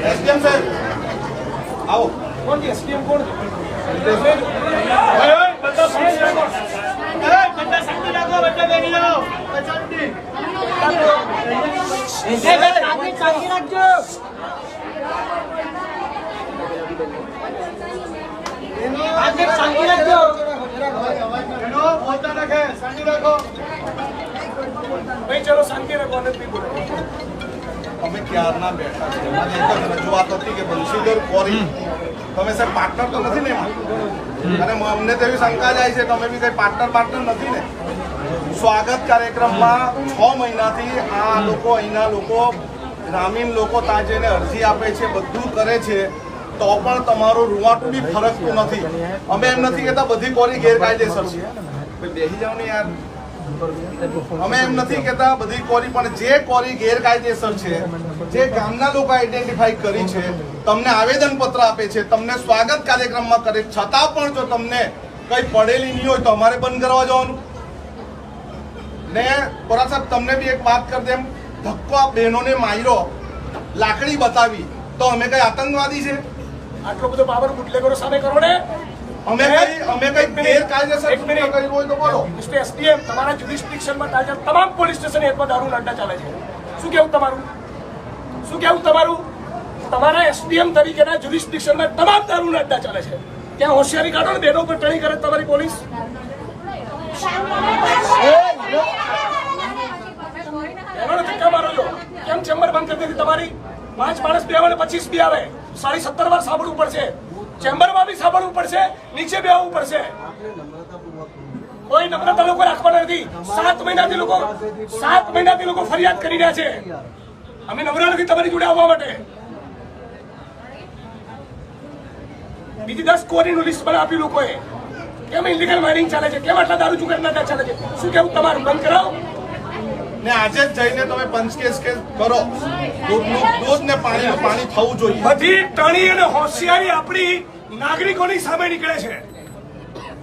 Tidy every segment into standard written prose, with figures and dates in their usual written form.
SDM साहब आओ। कौन है एसडीएम? कौन है? बच्चा शक्ति लागो, बच्चा बेनी लाओ, बच्चा शक्ति बोलता रखे, शांति रखो भाई। चलो शांति रखो। અમે ક્યારના બેઠા છે, મારી એક જ રજૂઆત હતી કે બંસીદર કોરી તમે સાહેબ પાર્ટનર તો નથી ને એમાં, અને અમને તો એવી શંકા જાય છે તમે બી કઈ પાર્ટનર નથી ને। સ્વાગત કાર્યક્રમમાં 6 મહિનાથી આ લોકો અહીંના લોકો ગ્રામીણ લોકો ત્યાં જઈને અરજી આપે છે, બધું કરે છે, તો પણ તમારું રૂવાટું બી ફરકતું નથી। અમે એમ નથી કહેતા બધી કોરી ગેરકાયદેસર છે, બેસી જાઓ ને યાર। અમે એમ નથી કહેતા બધી કોરી, પણ જે કોરી ગેરકાયદેસર છે, જે ગામના લોકો આઈડેન્ટિફાઈ કરી છે, તમને આવેદનપત્ર આપે છે, તમને સ્વાગત કાર્યક્રમમાં કરે, છતાં પણ જો તમને કઈ પડેલી નહીં હોય તો અમારે બંધ કરવા જવાનું ને। પરા સાહેબ તમને બી એક વાત કરી દેમ, ધક્કો આ બહેનોને માર્યો, લાકડી બતાવી, તો અમે કઈ આતંકવાદી છે? આટલો બધો પાવર બુટલેગરો સામે કરો ને। અમે કઈ ગેરકાયદેસર કર્યું હોય તો બોલો। મિસ્ટર એસડીએમ, તમારા જ્યુરિસ્ડિક્શનમાં તાજા તમામ પોલીસ સ્ટેશન હેઠળ દારૂના અડ્ડા ચાલે છે। શું કેવું તમારું? શું કેવું તમારું? તમારા એસડીએમ તરીકેના જ્યુરિસ્ડિક્શનમાં તમામ દારૂના અડ્ડા ચાલે છે। ત્યાં હોશિયારી કાઢો ને, બેનો પર ટણી કરે તમારી પોલીસ। બેનોને ધક્કા મારો છો કેમ? ચેમ્બર બંધ કરી દીધી તમારી। 5 માણસ બે આવે ને 25 બી આવે, 17.5 વાર સાંભળવું પડશે। ચેમ્બરમાં બી સાંભળવું પડશે, નીચે બી આવવું પડશે। કોઈ નમ્રતા લોકો રાખવાના નથી। 7 મહિનાથી લોકો ફરિયાદ કરી રહ્યા છે। અમે નમ્ર નથી તમારી જોડે આવવા માટે। બીજી 10 કોરીનું લિસ્ટ પણ આપ્યું લોકોએ। કેમ ઇલીગલ માઇનિંગ ચાલે છે? કેમ આટલા દારૂ જુગારના ચાલે છે? શું કેવું તમારું? બંધ કરાવો ને આજે જ જઈને તમે પંચકેસ કરો। દૂધ ને પાણી થવું જોઈએ। બધી ટણી અને હોશિયારી આપણી નાગરિકોની સામે નીકળે છે।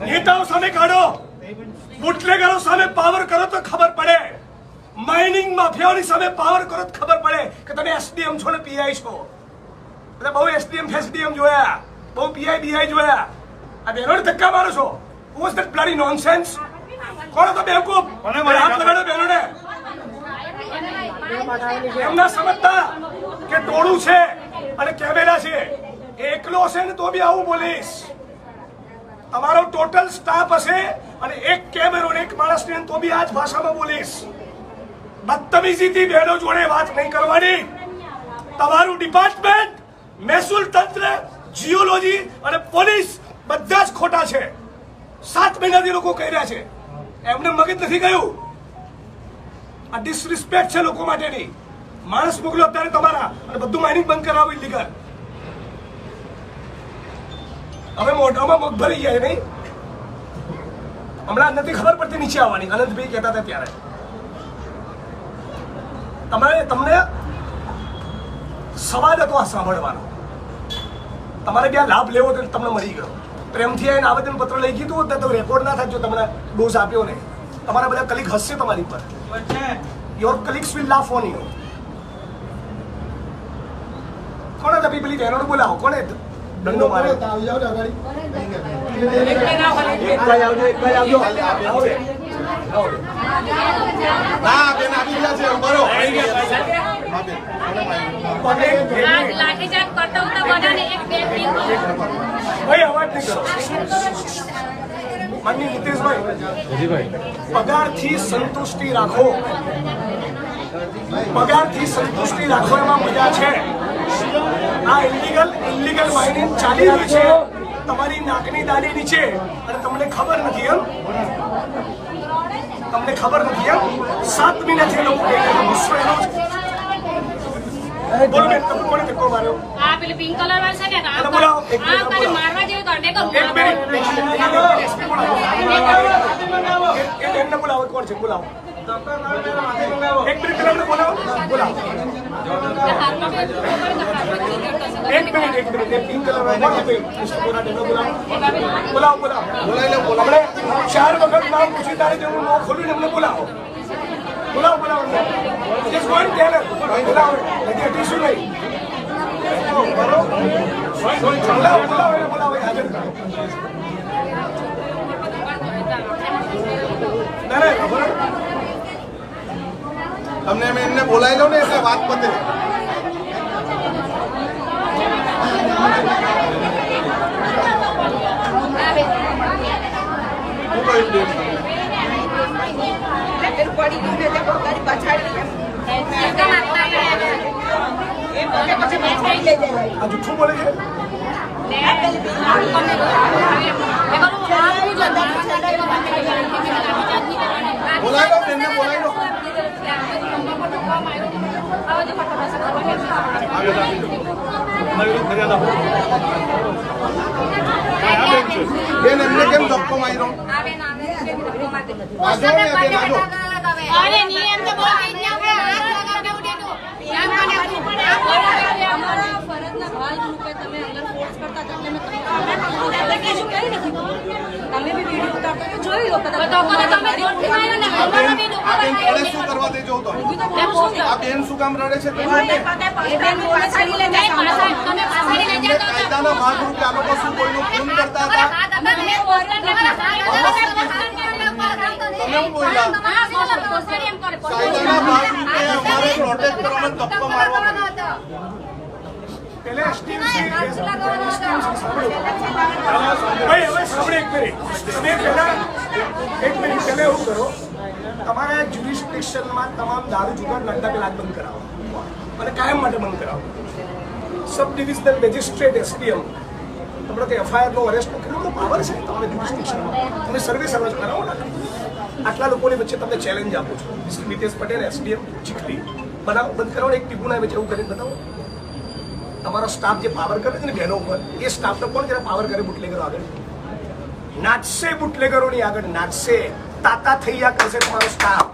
નેતાઓ સામે કાઢો, બુટલેગરો સામે પાવર કરો તો ખબર પડે, માઇનિંગ માફિયાઓની સામે પાવર કરો તો ખબર પડે કે તમે એસડીએમ છો ને પીઆઈ છો। એટલે બહુ એસડીએમ ફેસડીએમ જોયા, બહુ પીઆઈ બીઆઈ જોયા, આ બહેનોને ધક્કા મારો છો। Was that bloody nonsense? કોણ હતો બેવકૂફ? હાથ લગાડો બહેનોને। એમના સમજતા કે ટોળું છે અને કેમેરા છે, એકલો હશે ને તો બી આવું બોલીશ। તમારો ટોટલ સ્ટાફ હશે અને એક કેમેરો ને એક માણસ ને તો બી આ જ ભાષામાં બોલીશ। બદતમીજીથી બહેનો જોડે વાત નહીં કરવાની। તમારું ડિપાર્ટમેન્ટ, મહેસૂલ તંત્ર, જીઓલોજી અને પોલીસ બધા જ ખોટા છે। 7 મહિનાથી લોકો કહી રહ્યા છે, એમને મગજ નથી ગયું। આ ડિસરિસ્પેક્ટ છે લોકો માટેની। માણસ મોકલો અત્યારે તમારા અને બધું માઇનિંગ બંધ કરાવો ઇલીગલ। હવે મોઢામાં મગ ભરી ગયા નહીં? હમણાં નથી ખબર પડતી નીચે આવવાની, અનંતભાઈ કહેતા હતા ત્યારે। તમને સવાલ હતો આ સાંભળવાનો, તમારે બે લાભ લેવો તો તમને મળી ગયો। પ્રેમથી આવીને આવેદન પત્ર લઈ ગયું તો રેકોર્ડ ના થાય જો તમને ડોઝ આપ્યો ને। તમારા બધા કલીગ હસશે તમારી પર। Your colleagues will laugh on you. કોને તમે પેલી બહેનોને બોલાવો? કોને દંડો મારે? ના બેન આવી ગયા છે, ઉભો રહો। ભાઈ અવાજ નહીં કરો। માનની નીતિશભાઈ, પગારથી સંતુષ્ટિ રાખો, પગારથી સંતુષ્ટિ રાખો એમાં મજા છે। આ ઇલીગલ માઇનિંગ ચાલી રહ્યું છે તમારી નાકની દાડી નીચે અને તમને ખબર નથી એમ? તમને ખબર નથી એમ? 7 મહિનાથી લોકો ગુસ્સો એનો છે। બોલો બેન, તમે કોને ધક્કો માર્યો? આ પેલી પિંક કલર વાળી છે ને, આ બોલાવો। તને મારવા જેવી કરડે કર। એક મિનિટ, એમને બોલાવો। કોણ છે? બોલાવો। એક મિનિટ પેલા બોલાવો, બોલાવો। એક મિનિટ, પિંક કલર વાળી બોલાવો, બોલાવો। આપણે 4 વખત નામ પૂછી તારે જેવું મોં ખોલ્યું એમને બોલાવો, બોલાવો। is going ટેલર બોલાવો હજી ટીસ્યુ નહીં બોલાવો હાજર કરો ના ખબર તમને મેં એમને બોલાવી લઉં ને એટલે વાત પતે હું કહ્યું બેન આ જૂઠું બોલે છે બોલાવી લો બેનને બોલાવી લો બેન એમને કેમ ધક્કો માર્યો આજો ને બેન આજો અરે નિયમ તો બહુ કઈ જ આપણે હાથ લગાવને ઉડે તો એમ મને અમારા ફરજના ભાગરૂપે તમે અંદર ફોર્સ કરતા હતા એટલે મેં શું કરી નથી તમે બી વિડીયો ઉતારતા તો જોઈ લો તો તમે જોરથી માર્યો ને અમારો બી આ બેન રડે શું કરવા દે જો તો આ બેન શું કામ રડે છે તમે પાછાડી લઈ તમે પાછાડી લઈ જાઓ તો કાયદાના ભાગરૂપે આ લોકો શું કોઈનું ખૂન કરતા હતા તમે તમે બોલ્યા કાયદાના ભાગરૂપે અમારે પ્રોટેક્ટ કરવાનો ધક્કો મારવો પડ્યો પહેલા એસટીએમસી ભાઈ હવે સાંભળે એક મિનિટ તમે પહેલા એક મિનિટ પહેલા એવું કરો તમારા જ્યુરિસ્ડિક્શનમાં તમામ દારૂ જુગાર ધંધા પેલા બંધ કરાવો અને કાયમ માટે બંધ કરાવો સબ ડિવિઝનલ મેજિસ્ટ્રેટ એસડીએમ તમને કે એફઆઈઆરનો અરેસ્ટનો કેટલો બધો પાવર છે તમારે જ્યુરિસ્ડિક્શનમાં તમે સર્વે સર્વજ કરાવો ને આટલા લોકોની વચ્ચે તમને ચેલેન્જ આપું છું મિસ્ટર નીતેશ પટેલ એસડીએમ ચીખલી બનાવો બંધ કરાવો એક ટીપુના વચ્ચે એવું કરીને બતાવો તમારો સ્ટાફ જે પાવર કરે છે ને બહેનો ઉપર એ સ્ટાફને કોણ જરા પાવર કરે બુટલેગરો આગળ નાચશે બુટલેગરોની આગળ નાચશે તાતા થઈ યા કરશે તમારો સ્ટાફ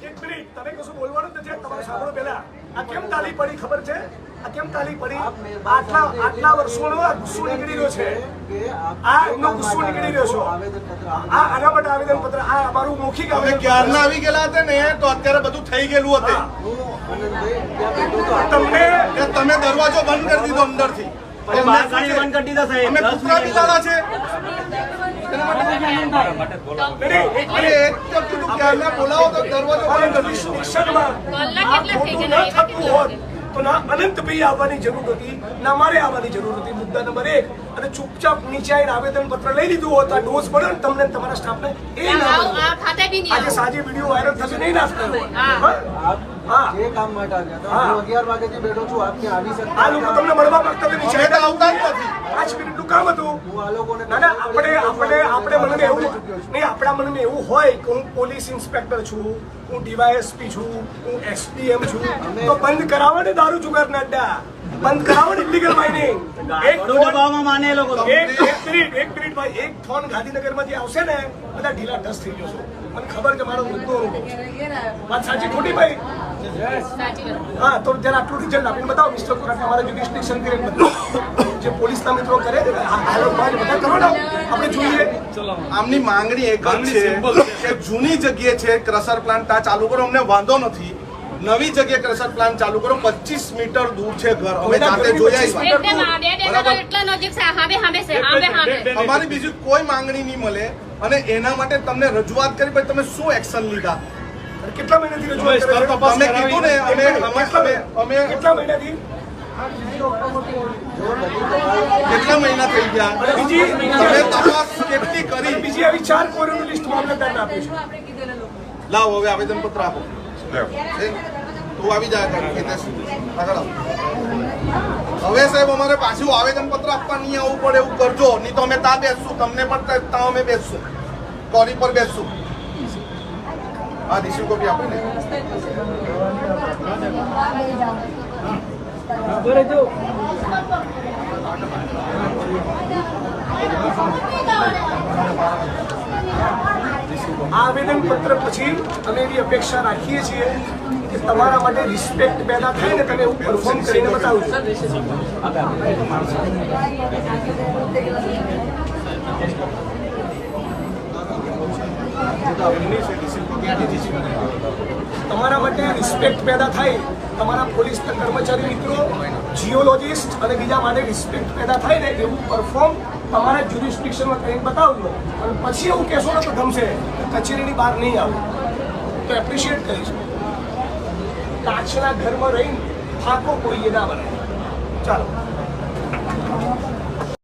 એક મિનિટ તમે કશું બોલવાનું નથી તમારે સાંભળો પહેલા આ કેમ તાલી પડી ખબર છે આ કેમ તાલી પડી આટલા વર્ષોનો આ ગુસ્સો નીકળી રહ્યો છે આ એમનો ગુસ્સો નીકળી રહ્યો છો આ આના માટે આવેદન પત્ર આ અમારું મૌખિક અમે આવેદન ક્યારના આવી ગયેલા હતા ને તો અત્યારે બધું થઈ ગયેલું હતું તમને તમે દરવાજો બંધ કરી દીધો અંદરથી બંધ કરી દીધા સાહેબ અમે કૂતરા બિલાડા છે અરે એક તો કીધું ક્યારના બોલાવો તો દરવાજો બંધ કરી દીધો તો ના અનંતભાઈ આવવાની જરૂર હતી ના મારે આવવાની જરૂર હતી મુદ્દા નંબર 1 અને ચૂપચાપ નીચે આવીને આવેદન પત્ર લઈ લીધું હોત આ ડોઝ પડ્યો ને તમને તમારા સ્ટાફને એ ના ખાતે બી નહીં આજે સાંજે વિડીયો વાયરલ થશે નહીં નાખતા હા જે કામ માટે આવ્યા હતા હું 11 વાગ્યાથી બેઠો છું આપ ત્યાં આવી શકતા આ લોકો તમને મળવા માંગતા હતા નીચે અમે તો આવતા જ નથી 5 મિનિટનું કામ હતું હું આ લોકોને ના ના આપણે મને એવું નહીં આપણા મનમાં એવું હોય કે હું પોલીસ ઇન્સ્પેક્ટર છું હું ડીવાયએસપી છું હું એસડીએમ છું તો બંધ કરાવો ને દારૂ જુગારના અડ્ડા બંધ કરાવો ને ઇલીગલ માઇનિંગ એક દબાવમાં માને એ લોકો એક મિનિટ ભાઈ એક ફોન ગાંધીનગરમાંથી આવશે ને બધા ઢીલા ટસ થઈ જશો મને ખબર કે મારો મુદ્દો વાત સાચી ખોટી ભાઈ હા તો જરા આટલું રિઝલ્ટ આપીને બતાવો મિસ્ટર કોરાટ અમારા જ્યુરિસ્ડિક્શન કરીને બતાવો જે પોલીસના મિત્રો કરે છે બધા કરો ને આપણે જોઈએ આમની માંગણી એક જ છે કે જૂની જગ્યાએ છે ક્રશર પ્લાન્ટ આ ચાલુ કરો અમને વાંધો નથી નવી જગ્યાએ ક્રશર પ્લાન્ટ ચાલુ કરો 25 મીટર દૂર છે ઘર અમે જાતે જોઈ આવ્યા એટલા નજીક છે હામે હામે છે હામે હામે અમારી બીજી કોઈ માંગણી નહીં મળે અને એના માટે તમને રજૂઆત કરી પછી તમે શું એક્શન લીધા કેટલા મહિનાથી રજૂઆત કરે છે? તમે કીધું ને અમે કેટલા મહિનાથી કેટલા મહિના થઈ ગયા અને બીજી તમે તપાસ કેટલી કરી બીજી આવી 4 કોરોની લિસ્ટ મામલતદારને આપી છે લાવો હવે આવેદન પત્ર આપો તું આવી જાય આગળ આવો. હવે સાહેબ અમારે પાછું આવેદન પત્ર આપવા નહીં આવવું પડે એવું કરજો નહીં તો અમે ત્યાં બેસશું તમને પણ ત્યાં અમે બેસશું કોરી પર બેસશું હા રિસીવ કોપી આપો ને આવેદન પત્ર પછી અમે એવી અપેક્ષા રાખીએ છીએ કે તમારા માટે રિસ્પેક્ટ પેદા થાય ને તમે એવું પરફોર્મ કરીને બતાવજો. रिसीप्ट आप એમની છે રિસિપ્ટ તો ત્યાંથી જ છે. તમારા માટે રિસ્પેક્ટ પેદા થાય, તમારા પોલીસ કર્મચારી મિત્રો, જીઓલોજિસ્ટ અને બીજા માટે રિસ્પેક્ટ પેદા થાય ને એવું પરફોર્મ તમારા જ્યુરિસ્ડિક્શનમાં કરીને બતાવજો. અને પછી એવું કહેશો ને તો ગમશે, કચેરીની બહાર નહીં આવું તો એપ્રિશિએટ કરીશ. કાચના ઘરમાં રહીને થાકો કોઈએ ના બનાવે. ચાલો.